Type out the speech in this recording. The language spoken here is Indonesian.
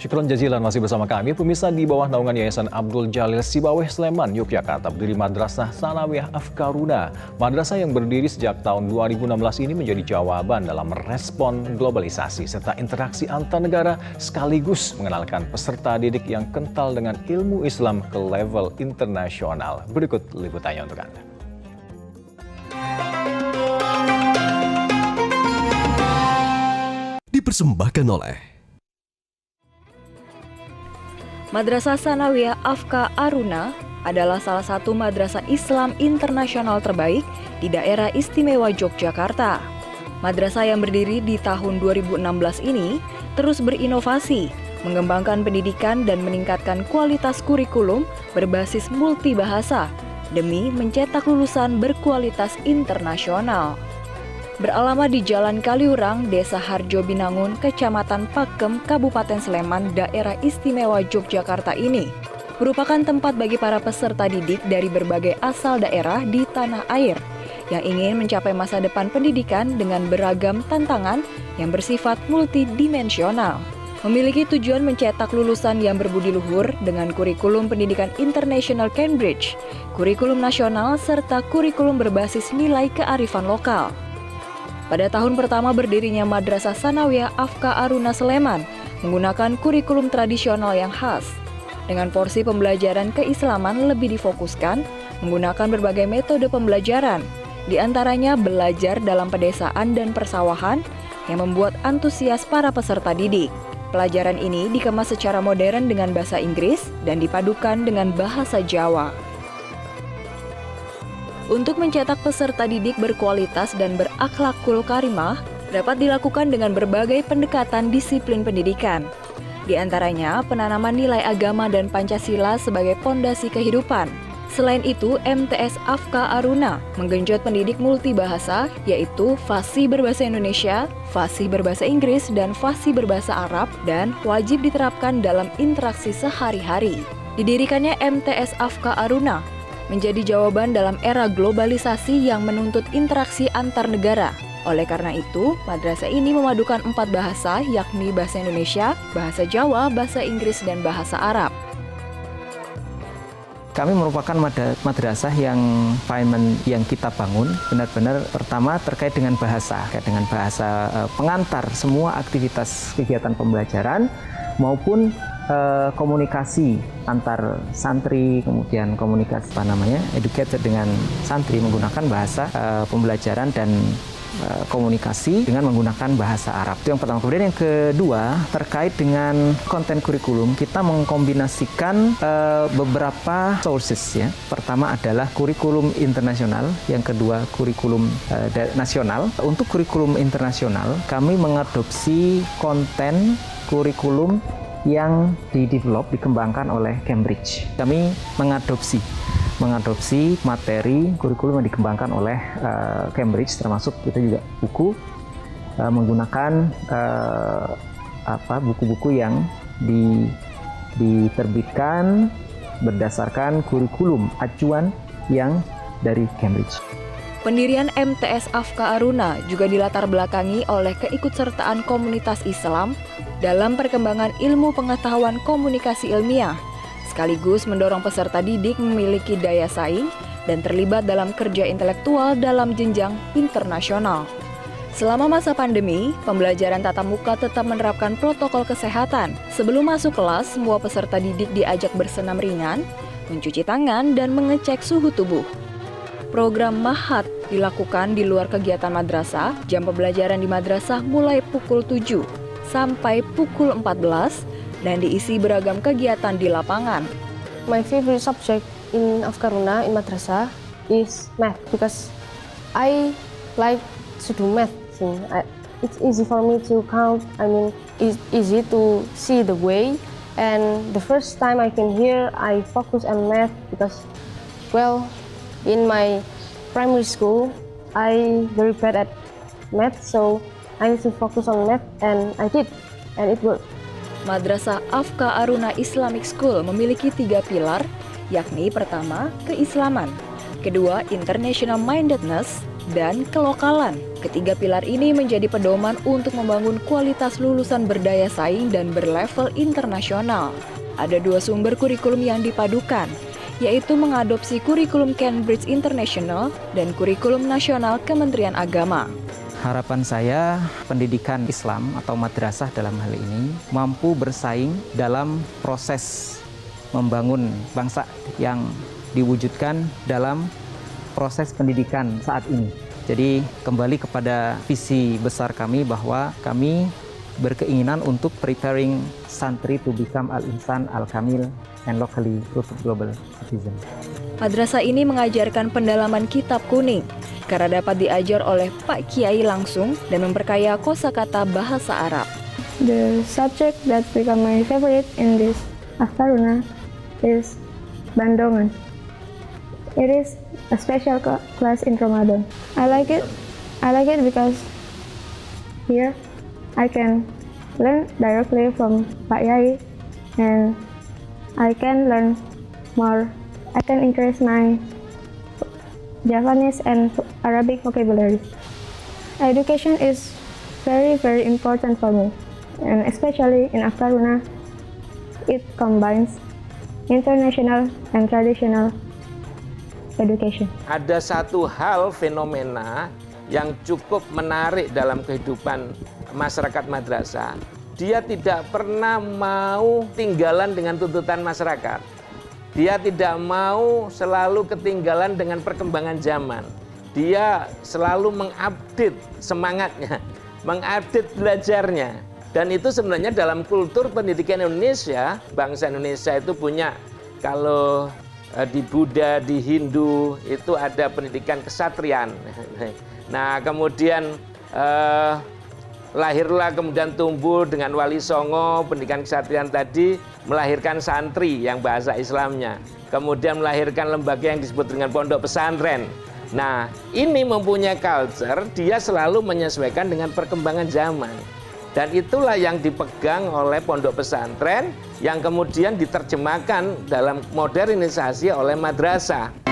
Syukron jazilan masih bersama kami. Pemirsa, di bawah naungan Yayasan Abdul Jalil Sibaweh Sleman, Yogyakarta berdiri Madrasah Sanawiyah Afkaruna. Madrasah yang berdiri sejak tahun 2016 ini menjadi jawaban dalam merespon globalisasi serta interaksi antar negara sekaligus mengenalkan peserta didik yang kental dengan ilmu Islam ke level internasional. Berikut liputannya untuk Anda. Dipersembahkan oleh Madrasah Sanawiyah Afka Aruna adalah salah satu madrasah Islam internasional terbaik di daerah istimewa Yogyakarta. Madrasah yang berdiri di tahun 2016 ini terus berinovasi, mengembangkan pendidikan dan meningkatkan kualitas kurikulum berbasis multibahasa demi mencetak lulusan berkualitas internasional. Beralamat di Jalan Kaliurang, Desa Harjo Binangun, Kecamatan Pakem, Kabupaten Sleman, Daerah Istimewa Yogyakarta ini merupakan tempat bagi para peserta didik dari berbagai asal daerah di tanah air yang ingin mencapai masa depan pendidikan dengan beragam tantangan yang bersifat multidimensional. Memiliki tujuan mencetak lulusan yang berbudi luhur dengan kurikulum pendidikan International Cambridge, kurikulum nasional, serta kurikulum berbasis nilai kearifan lokal. Pada tahun pertama berdirinya Madrasah Sanawiyah Afka Aruna Sleman menggunakan kurikulum tradisional yang khas. Dengan porsi pembelajaran keislaman lebih difokuskan menggunakan berbagai metode pembelajaran, di antaranya belajar dalam pedesaan dan persawahan yang membuat antusias para peserta didik. Pelajaran ini dikemas secara modern dengan bahasa Inggris dan dipadukan dengan bahasa Jawa. Untuk mencetak peserta didik berkualitas dan berakhlakul karimah dapat dilakukan dengan berbagai pendekatan disiplin pendidikan. Di antaranya penanaman nilai agama dan Pancasila sebagai pondasi kehidupan. Selain itu, MTS Afka Aruna menggenjot pendidik multibahasa, yaitu fasih berbahasa Indonesia, fasih berbahasa Inggris, dan fasih berbahasa Arab, dan wajib diterapkan dalam interaksi sehari-hari. Didirikannya MTS Afka Aruna menjadi jawaban dalam era globalisasi yang menuntut interaksi antar negara. Oleh karena itu, madrasah ini memadukan 4 bahasa, yakni bahasa Indonesia, bahasa Jawa, bahasa Inggris, dan bahasa Arab. Kami merupakan madrasah yang environment yang kita bangun benar-benar pertama terkait dengan bahasa pengantar semua aktivitas kegiatan pembelajaran maupun komunikasi antar santri, kemudian komunikasi educator dengan santri menggunakan bahasa pembelajaran dan komunikasi dengan menggunakan bahasa Arab. Itu yang pertama. Kemudian yang kedua terkait dengan konten kurikulum, kita mengkombinasikan beberapa sources ya. Pertama adalah kurikulum internasional, yang kedua kurikulum nasional. Untuk kurikulum internasional, kami mengadopsi konten kurikulum yang dikembangkan oleh Cambridge. Kami mengadopsi materi kurikulum yang dikembangkan oleh Cambridge, termasuk kita juga buku menggunakan buku-buku yang diterbitkan berdasarkan kurikulum acuan yang dari Cambridge. Pendirian MTS Afka Aruna juga dilatar belakangi oleh keikutsertaan komunitas Islam dalam perkembangan ilmu pengetahuan komunikasi ilmiah, sekaligus mendorong peserta didik memiliki daya saing dan terlibat dalam kerja intelektual dalam jenjang internasional. Selama masa pandemi, pembelajaran tatap muka tetap menerapkan protokol kesehatan. Sebelum masuk kelas, semua peserta didik diajak bersenam ringan, mencuci tangan, dan mengecek suhu tubuh. Program Mahat dilakukan di luar kegiatan madrasah. Jam pembelajaran di madrasah mulai pukul 7 sampai pukul 14 dan diisi beragam kegiatan di lapangan. My favorite subject in Afkaruna in madrasah is math because I like to do math. It's easy for me to count. It's easy to see the way. And the first time I came here, I focus on math because, in my primary school, I very bad at math, so I need to focus on math, and I did, and it worked. Madrasah Afka Aruna Islamic School memiliki 3 pilar, yakni pertama, keislaman, kedua, international mindedness, dan kelokalan. Ketiga pilar ini menjadi pedoman untuk membangun kualitas lulusan berdaya saing dan berlevel internasional. Ada dua sumber kurikulum yang dipadukan, yaitu mengadopsi kurikulum Cambridge International dan kurikulum nasional Kementerian Agama. Harapan saya, pendidikan Islam atau madrasah dalam hal ini mampu bersaing dalam proses membangun bangsa yang diwujudkan dalam proses pendidikan saat ini. Jadi kembali kepada visi besar kami bahwa kami berkeinginan untuk preparing santri to become al-insan al-kamil and locally rooted global citizen. Madrasah ini mengajarkan pendalaman kitab kuning karena dapat diajar oleh Pak Kiai langsung dan memperkaya kosakata bahasa Arab. The subject that become my favorite in this Afkaruna is Bandongan. It is a special class in Ramadan. I like it because here I can learn directly from Pak Yai and I can learn more. I can increase my Javanese and Arabic vocabulary. Education is very, very important for me, and especially in Afkaruna, it combines international and traditional education. Ada satu hal fenomena yang cukup menarik dalam kehidupan masyarakat madrasah. Dia tidak pernah mau tinggalan dengan tuntutan masyarakat. Dia tidak mau selalu ketinggalan dengan perkembangan zaman. Dia selalu mengupdate semangatnya, mengupdate belajarnya. Dan itu sebenarnya dalam kultur pendidikan Indonesia, bangsa Indonesia itu punya, kalau di Buddha, di Hindu itu ada pendidikan kesatrian. Nah kemudian lahirlah kemudian tumbuh dengan Wali Songo, pendidikan kesatrian tadi melahirkan santri yang bahasa Islamnya. Kemudian melahirkan lembaga yang disebut dengan pondok pesantren. Nah ini mempunyai culture, dia selalu menyesuaikan dengan perkembangan zaman. Dan itulah yang dipegang oleh pondok pesantren yang kemudian diterjemahkan dalam modernisasi oleh madrasah.